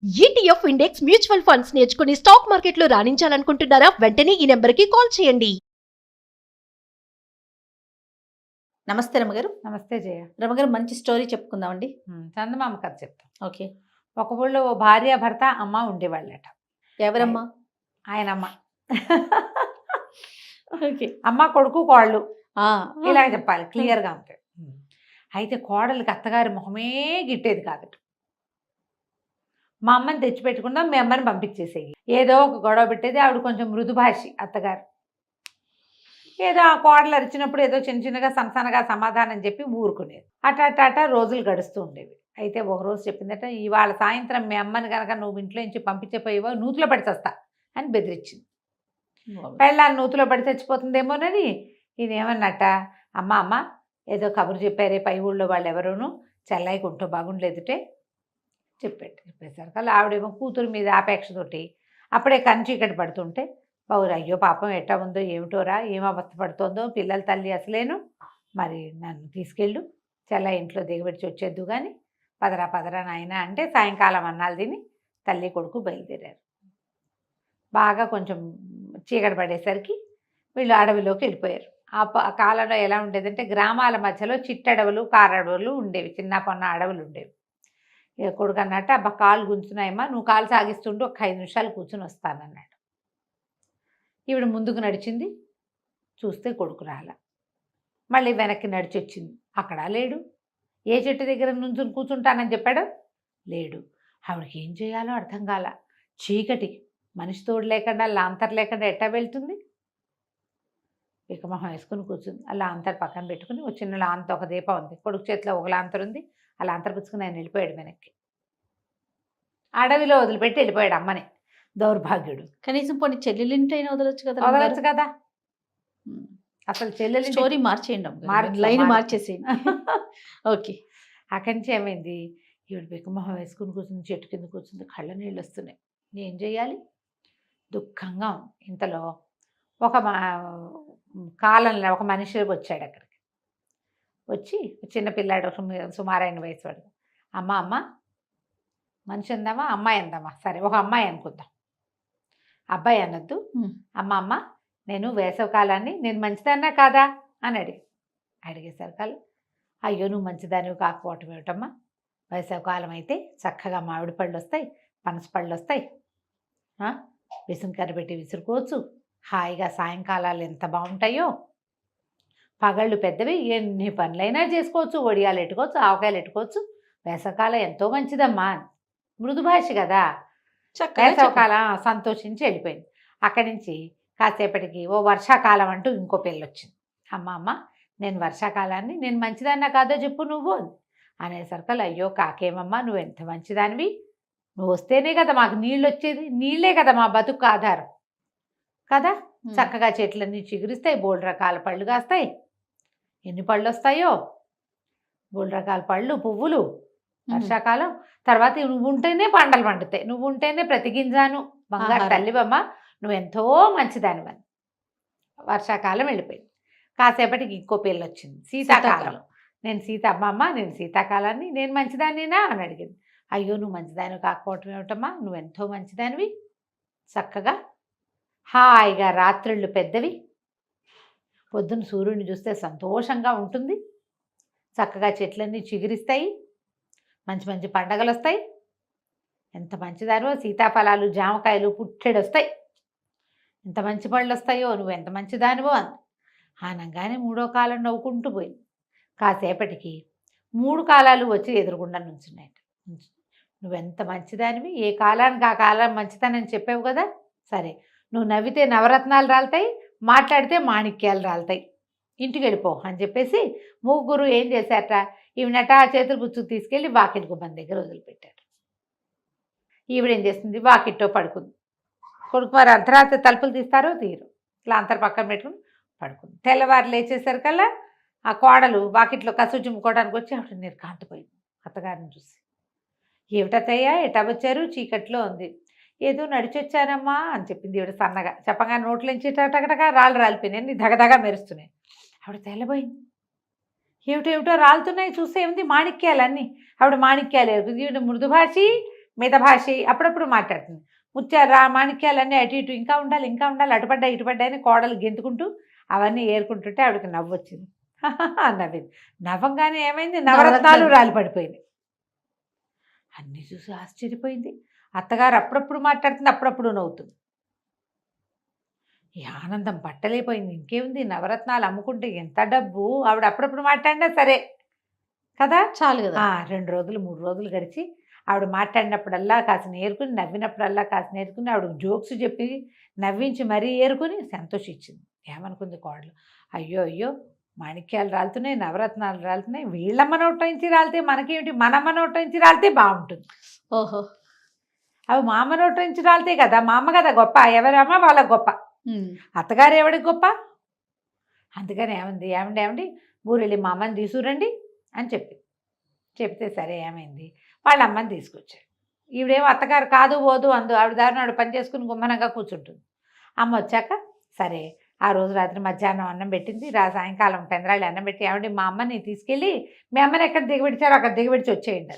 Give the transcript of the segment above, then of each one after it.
ETF index mutual funds నేర్చుకుని stock మార్కెట్లో రాణించాలనుకుంటున్నారా? వెంటనే ఈ నెంబర్కి కాల్ చేయండి. నమస్తే రమగారు. నమస్తే జయ. రమగారు, మంచి స్టోరీ చెప్పుకుందామండి. చందమామ కథ చెప్తాం. ఓకే. ఒక ఊళ్ళో ఓ భార్య భర్త అమ్మ ఉండేవాళ్ళట. ఎవరమ్మా? ఆయనమ్మ. ఓకే. అమ్మ కొడుకు కోళ్ళు ఇలా ఇలాగ చెప్పాలి, క్లియర్గా ఉంటాయి. అయితే కోడలికి అత్తగారి మొహమే గిట్టేది కాదట. మా అమ్మని తెచ్చిపెట్టుకుందాం, మీ అమ్మని పంపించేసేయి. ఏదో ఒక గొడవ పెట్టేది. ఆవిడ కొంచెం మృదుభాషి అత్తగారు. ఏదో ఆ కోడలు అరిచినప్పుడు ఏదో చిన్న చిన్నగా సంసనగా సమాధానం చెప్పి ఊరుకునేది. అట రోజులు గడుస్తూ ఉండేవి. అయితే ఒకరోజు చెప్పిందట, ఇవాళ సాయంత్రం మీ అమ్మని కనుక నువ్వు ఇంట్లో నుంచి పంపించపోయేవో నూతులో పడి చస్తా అని బెదిరించింది. పెళ్ళాన్ని నూతులో పడి చచ్చిపోతుందేమోనని ఈయనేమన్నట్ట, అమ్మ ఏదో కబురు చెప్పారే పై ఊళ్ళో వాళ్ళు ఎవరోనూ చెల్లాయికి ఉంటూ బాగుండలేదుటే చెప్పేసరికి అలా ఆవిడేమో కూతురు మీద ఆపేక్షతోటి అప్పుడే చీకటి పడుతుంటే పౌరు, అయ్యో పాపం ఎట్టా ఉందో ఏమిటోరా, ఏం అవస్థ పడుతుందో, పిల్లల తల్లి అసలేను, మరి నన్ను తీసుకెళ్ళు, చెల్ల ఇంట్లో దిగబెట్టి వచ్చేద్దు కానీ పదరా నాయన అంటే సాయంకాలం అన్నాలు తిని తల్లి కొడుకు బయలుదేరారు. బాగా కొంచెం చీకటి పడేసరికి వీళ్ళు అడవిలోకి వెళ్ళిపోయారు. ఆ కాలంలో ఎలా ఉండేదంటే గ్రామాల మధ్యలో చిట్టడవులు కారడవులు ఉండేవి, చిన్న పొన్న అడవులు ఉండేవి. ఇక కొడుకు అన్నట్టు, అబ్బా కాళ్ళు గుంచున్నాయమ్మా, నువ్వు కాలు సాగిస్తుంటూ ఒక 5 నిమిషాలు కూర్చుని వస్తానన్నాడు. ఈవిడ ముందుకు నడిచింది, చూస్తే కొడుకు రాల. మళ్ళీ వెనక్కి నడిచి వచ్చింది, అక్కడ లేడు. ఏ చెట్టు దగ్గర నుంచుని కూర్చుంటానని చెప్పాడు, లేడు. ఆవిడకి ఏం చేయాలో అర్థం కాల. చీకటి, మనిషి తోడు లేకుండా లాంతర్ లేకుండా ఎట్టా వెళ్తుంది. వికమొహం వేసుకుని కూర్చుంది. ఆ లాంతర్ పక్కన పెట్టుకుని ఒక చిన్న లాంతర్, ఒక దీపం ఉంది, కొడుకు చేతిలో ఒక లాంతర్ ఉంది. ఆ లాంతర్ పుచ్చుకుని ఆయన వెళ్ళిపోయాడు వెనక్కి. అడవిలో వదిలిపెట్టి వెళ్ళిపోయాడు అమ్మని. దౌర్భాగ్యుడు. కనీసం పోనీ చెల్లెలింటైనా వదలొచ్చు కదా. వదలచ్చు కదా. అసలు చెల్లెలి స్టోరీ మార్చేయండి, లైన్ మార్చేసేయండి. ఓకే. అక్కడి నుంచి ఏమైంది, ఈవిడ బిక్కమొహం వేసుకుని కూర్చుంది, చెట్టు కింద కూర్చుంది, కళ్ళ నీళ్ళు వస్తున్నాయి. ఏం చేయాలి, దుఃఖంగా ఉంది. ఇంతలో ఒక కాలంలో ఒక మనిషి వచ్చాడు అక్కడికి. వచ్చి చిన్న పిల్లాడు, సుమారైన వయసు వాడు. అమ్మ మనిషి అందామా అమ్మాయి అందామా, సరే ఒక అమ్మాయి అనుకుందాం, అబ్బాయి అనొద్దు. అమ్మ నేను వేసవకాలాన్ని నేను మంచిదన్నా కాదా అని అడిగేసరికల్లా, అయ్యో నువ్వు మంచిదానివి కాకపోవటం ఏమిటమ్మా, వేసవకాలం అయితే చక్కగా మామిడి పళ్ళు వస్తాయి, పనస పళ్ళు వస్తాయి, విసుంకర పెట్టి విసురుకోవచ్చు, హాయిగా సాయంకాలాలు ఎంత బాగుంటాయో, పగళ్ళు పెద్దవి, ఎన్ని పనులైనా చేసుకోవచ్చు, వడియాలు ఎట్టుకోవచ్చు, ఆవకాయలు ఎట్టుకోవచ్చు, వేసవకాలం ఎంతో మంచిదమ్మా. మృదుభాష కదా. వేసవకాలం సంతోషించి వెళ్ళిపోయింది. అక్కడి నుంచి కాసేపటికి ఓ వర్షాకాలం అంటూ ఇంకో పిల్ల వచ్చింది. అమ్మ నేను వర్షాకాలాన్ని నేను మంచిదాన్నా కాదో చెప్పు నువ్వు అనేసరికల్, అయ్యో కాకేమమ్మా నువ్వు ఎంత మంచిదానివి, నువ్వు వస్తేనే కదా మాకు నీళ్ళు వచ్చేది, నీళ్ళే కదా మా బతుకు ఆధారం కదా. చక్కగా చెట్లన్నీ చిగురిస్తాయి, బోల్డ్ రకాల పళ్ళు కాస్తాయి, ఎన్ని పళ్ళు వస్తాయో, బోల్డ్ రకాల పళ్ళు పువ్వులు వర్షాకాలం. తర్వాత నువ్వు ఉంటేనే పంటలు పండుతాయి, నువ్వు ఉంటేనే ప్రతి గింజాను బంగారు తల్లివమ్మ, నువ్వు ఎంతో మంచిదానివని. వర్షాకాలం వెళ్ళిపోయింది. కాసేపటికి ఇంకో పిల్ల వచ్చింది, శీతాకాలం. నేను శీతాకాలాన్ని నేను మంచిదానినా అని అడిగింది. అయ్యో నువ్వు మంచిదానివి కాకపోవటం ఏమిటమ్మా, నువ్వు ఎంతో మంచిదానివి, చక్కగా హాయిగా రాత్రిళ్ళు పెద్దవి, పొద్దున్న సూర్యుడిని చూస్తే సంతోషంగా ఉంటుంది, చక్కగా చెట్లన్నీ చిగురిస్తాయి, మంచి మంచి పండగలు వస్తాయి, ఎంత మంచిదానివో, సీతాఫలాలు జామకాయలు పుట్టెడు వస్తాయి, ఎంత మంచి పళ్ళు వస్తాయో, నువ్వు ఎంత మంచిదానివో అంది. అనగానే మూడో కాలం నవ్వుకుంటూ పోయింది. కాసేపటికి 3 కాలాలు వచ్చి ఎదురుగుండా నుంచున్నాయట. నువ్వెంత మంచిదానివి, ఏ కాలానికి ఆ కాలం మంచిదానని చెప్పావు కదా, సరే నువ్వు నవ్వితే నవరత్నాలు రాలుతాయి, మాట్లాడితే మాణిక్యాలు రాలుతాయి, ఇంటికి వెళ్ళిపో అని చెప్పేసి ముగ్గురు ఏం చేశారట, ఈవినట చేతులు పుచ్చుకు తీసుకెళ్ళి వాకిలి గుమ్మం దగ్గర వదిలిపెట్టారు. ఈవిడేం చేస్తుంది, వాకిట్లో పడుకుంది. కొడుకు మరి అర్ధరాత్రి తలుపులు తీస్తారో తీరు, ఇట్లా అంతర్ పక్కన పెట్టుకుని పడుకుంది. తెల్లవారు లేచేసరికల్లా ఆ కోడలు వాకిట్లో కసు చుమ్ముకోవడానికి వచ్చి ఆవిడ నిర్ఘాంతపోయింది అత్తగారిని చూసి. ఏమిటత్తయ్యా ఎటా వచ్చారు, చీకట్లో ఉంది. ఏదో నడిచొచ్చానమ్మా అని చెప్పింది ఈవిడ సన్నగా. చెప్పగా నోట్లోంచి టకటక రాళ్ళు రాలిపోయినాయి, దగదగా మెరుస్తున్నాయి. ఆవిడ తెల్లబోయింది. ఏమిటో రాలుతున్నాయి, చూస్తే ఏమిటి మాణిక్యాలన్నీ. ఆవిడ మాణిక్యాలు ఈవిడ మృదుభాషి మితభాషి అప్పుడప్పుడు మాట్లాడుతుంది. ముత్యాలు మాణిక్యాలన్నీ అటు ఇటు ఇంకా ఉండాలి అటుపడ్డా ఇటుపడ్డా అని కోడలు గెంతుకుంటూ అవన్నీ ఏరుకుంటుంటే ఆవిడకి నవ్వు వచ్చింది. నవ్వింది. నవ్వంగానే ఏమైంది, నవరత్నాలు రాలి పడిపోయింది. అన్నీ చూసి ఆశ్చర్యపోయింది. అత్తగారు అప్పుడప్పుడు మాట్లాడుతుంది, అప్పుడప్పుడు నవ్వుతుంది. ఈ ఆనందం పట్టలేకపోయింది. ఇంకేముంది, నవరత్నాలు అమ్ముకుంటే ఎంత డబ్బు. ఆవిడ అప్పుడప్పుడు మాట్లాడినా సరే కదా, చాలు కదా. 2 రోజులు 3 రోజులు గడిచి ఆవిడ మాట్లాడినప్పుడల్లా కాస్త నేర్చుకుని, నవ్వినప్పుడల్లా కాస్త నేర్చుకుని, ఆవిడ జోక్స్ చెప్పి నవ్వించి మరీ ఏరుకుని సంతోషించింది. ఏమనుకుంది కోడలు, అయ్యో అయ్యో మాణిక్యాలు రాలుతున్నాయి, నవరత్నాలు రాలుతున్నాయి, వీళ్ళమ్మ నోట్లో నుంచి రాలితే మనకేమిటి, మనమ్మ నోట్లో నుంచి రాలితే బాగుంటుంది. ఓహో, అవి మా అమ్మ నోట్లో నుంచి రాలితే కదా, మా అమ్మ కదా గొప్ప, ఎవరమ్మ వాళ్ళ గొప్ప, అత్తగారు ఎవడికి గొప్ప. అందుకని ఏమండి ఊరెళ్ళి మా అమ్మని తీసుకురండి అని చెప్తే సరే ఏమైంది, వాళ్ళ అమ్మని తీసుకొచ్చారు. ఈవిడేమో అత్తగారు కాదు పోదు అందు, ఆవిడ దారిని ఆవిడ పని చేసుకుని గుమ్మనంగా కూర్చుంటుంది. అమ్మ వచ్చాక సరే ఆ రోజు రాత్రి మధ్యాహ్నం అన్నం పెట్టింది, సాయంకాలం పెందరాళ్ళు అన్నం పెట్టి, ఏమండి మా అమ్మని తీసుకెళ్ళి మీ అమ్మని ఎక్కడ దిగబెడిచారో అక్కడ దిగబెడిచి వచ్చేయండి.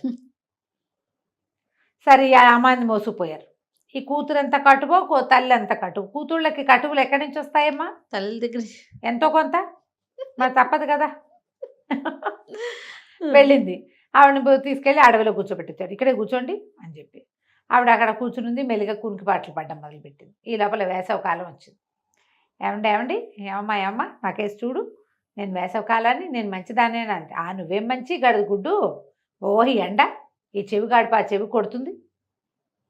సరే ఆ అమ్మాయిని మోసుకుపోయారు. ఈ కూతురు ఎంత కటువో తల్లి అంత కటువు. కూతుళ్ళకి కటువులు ఎక్కడి నుంచి వస్తాయమ్మా, తల్లి దగ్గర ఎంతో కొంత, మరి తప్పదు కదా. వెళ్ళింది. ఆవిడని తీసుకెళ్ళి అడవిలో కూర్చోబెట్టించాడు. ఇక్కడే కూర్చోండి అని చెప్పి ఆవిడ అక్కడ కూర్చునింది. మెల్లిగా కునికి పాటలు పడ్డం మొదలుపెట్టింది. ఈ లోపల వేసవ కాలం వచ్చింది. ఏమండి ఏమమ్మా నాకేసి చూడు, నేను వేసవ కాలాన్ని నేను మంచిదానేనా అంటే, నువ్వేం మంచి గడదు గుడ్డు, ఓహి ఎండ, ఈ చెవి గాడిపా చెవి కొడుతుంది,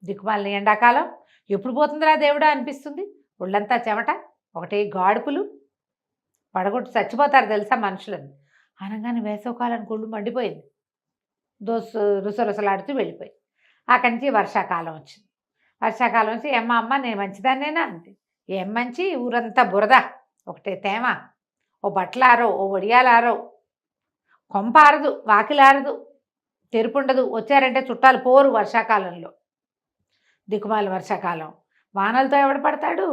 దిక్కుమాలని ఎండాకాలం ఎప్పుడు పోతుందిరా దేవుడా అనిపిస్తుంది, ఒళ్ళంతా చెమట, ఒకటే గాడుపులు, పడగొట్టు చచ్చిపోతారు తెలుసా మనుషులని అనగానే వేసవకాలానికి ఒళ్ళు మండిపోయింది. రుసరుసలాడుతూ వెళ్ళిపోయింది. అక్కడి నుంచి వర్షాకాలం వచ్చింది. వర్షాకాలం వచ్చి అమ్మ నేను మంచిదాన్నేనా అంతే, ఏం మంచి, ఊరంతా బురద, ఒకటే తేమ, ఓ బట్టలారో ఓ వడియాలారో, కొంపారదు వాకిలారదు, తెరుపుండదు, వచ్చారంటే చుట్టాలు పోరు వర్షాకాలంలో, దిక్కుమాల వర్షాకాలం, వానలతో ఎవడ పడతాడు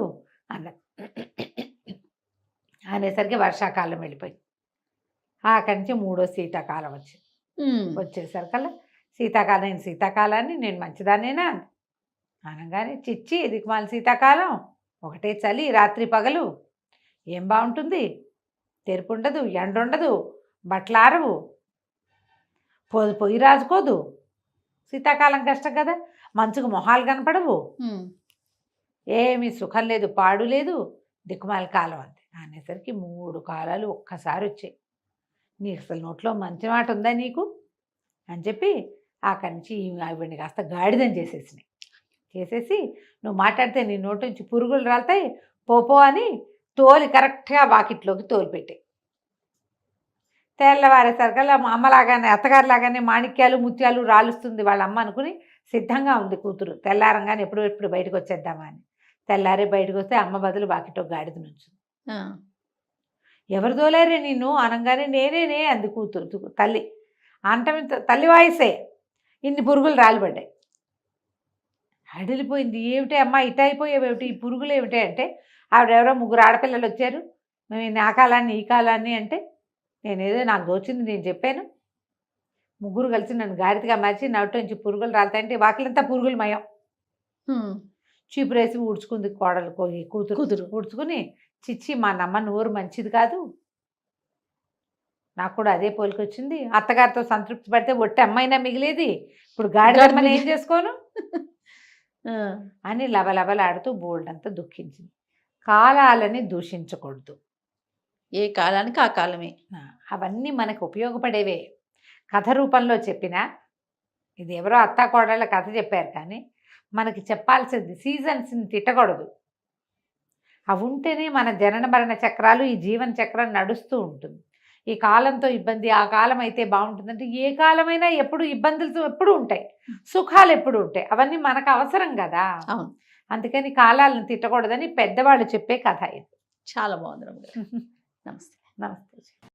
అనేసరికి వర్షాకాలం వెళ్ళిపోయింది. అక్కడి నుంచి 3వ శీతాకాలం వచ్చింది. వచ్చేసరికల్లా శీతాకాలాన్ని నేను మంచిదానేనా అనగానే, చిచ్చి దిక్కుమాల శీతాకాలం, ఒకటే చలి రాత్రి పగలు, ఏం బాగుంటుంది, తెరుపు ఉండదు, ఎండ ఉండదు, బట్టలారవు, పొయ్యి రాజుకోదు, శీతాకాలం కష్టం కదా, మంచుకు మొహాలు కనపడవు, ఏమీ సుఖం లేదు, పాడు లేదు, దిక్కుమాల కాలం అంతే అనేసరికి 3 కాలాలు ఒక్కసారి వచ్చాయి. నీకు అసలు నోట్లో మంచి మాట ఉందా నీకు అని చెప్పి అక్కడి నుంచి ఆవిడ్ని కాస్త గాడిదని చేసేసి నువ్వు మాట్లాడితే నీ నోటి నుంచి పురుగులు రాలుతాయి పోపో అని తోలి కరెక్ట్గా వాకిట్లోకి తోలిపెట్టాయి. తెల్లవారేసరికల్లా అమ్మలాగానే అత్తగారిలాగానే మాణిక్యాలు ముత్యాలు రాలుస్తుంది వాళ్ళ అమ్మ అనుకుని సిద్ధంగా ఉంది కూతురు. తెల్లారంగానే ఎప్పుడు బయటకు వచ్చేద్దామా అని. తెల్లారే బయటకు వస్తే అమ్మ బదులు వాకిట్లో గాడిద నుంచి, ఎవరు తోలారే నిన్ను అనగానే నేనే అంది కూతురు. తల్లి అంటమే తల్లి వాయిసే, ఇన్ని పురుగులు రాలిపడ్డాయి. అడిలిపోయింది. ఏమిటి అమ్మ ఇట అయిపోయేవేమిటి, ఈ పురుగులు ఏమిటి అంటే, ఆవిడెవరో 3 ఆడపిల్లలు వచ్చారు, మేము ఆ కాలాన్ని ఈ కాలాన్ని అంటే, నేనేదో నాకు దోచింది నేను చెప్పాను, 3 కలిసి నన్ను గాడిదగా మార్చి నోటి నుంచి పురుగులు రాలుతాయంటే వాకిలంతా పురుగులు మయం. చీపురేసి ఊడ్చుకుంది కోడలు, కూతురు ఊడ్చుకుని, చిచ్చి మా నమ్మ నోరు మంచిది కాదు, నాకు కూడా అదే పోలికొచ్చింది, అత్తగారితో సంతృప్తి పడితే ఒట్టి అమ్మైనా మిగిలేది, ఇప్పుడు గాడిదమ్మని ఏం చేసుకోను అని లబలబలాడుతూ బోల్డంతా దుఃఖించింది. కాలాలని దూషించకూడదు, ఏ కాలానికి ఆ కాలమే. అవన్నీ మనకు ఉపయోగపడేవే. కథ రూపంలో చెప్పినా, ఇది ఎవరో అత్తా కోడళ్ళ కథ చెప్పారు, కానీ మనకి చెప్పాల్సింది సీజన్స్ని తిట్టకూడదు. అవి ఉంటేనే మన జనన మరణ చక్రాలు, ఈ జీవన చక్రం నడుస్తూ ఉంటుంది. ఈ కాలంతో ఇబ్బంది, ఆ కాలం అయితే బాగుంటుందంటే, ఏ కాలమైనా ఎప్పుడు ఇబ్బందులు ఎప్పుడు ఉంటాయి, సుఖాలు ఎప్పుడు ఉంటాయి, అవన్నీ మనకు అవసరం కదా. అందుకని కాలాలను తిట్టకూడదని పెద్దవాళ్ళు చెప్పే కథ ఇది. చాలా బాగుంది. నమస్తే.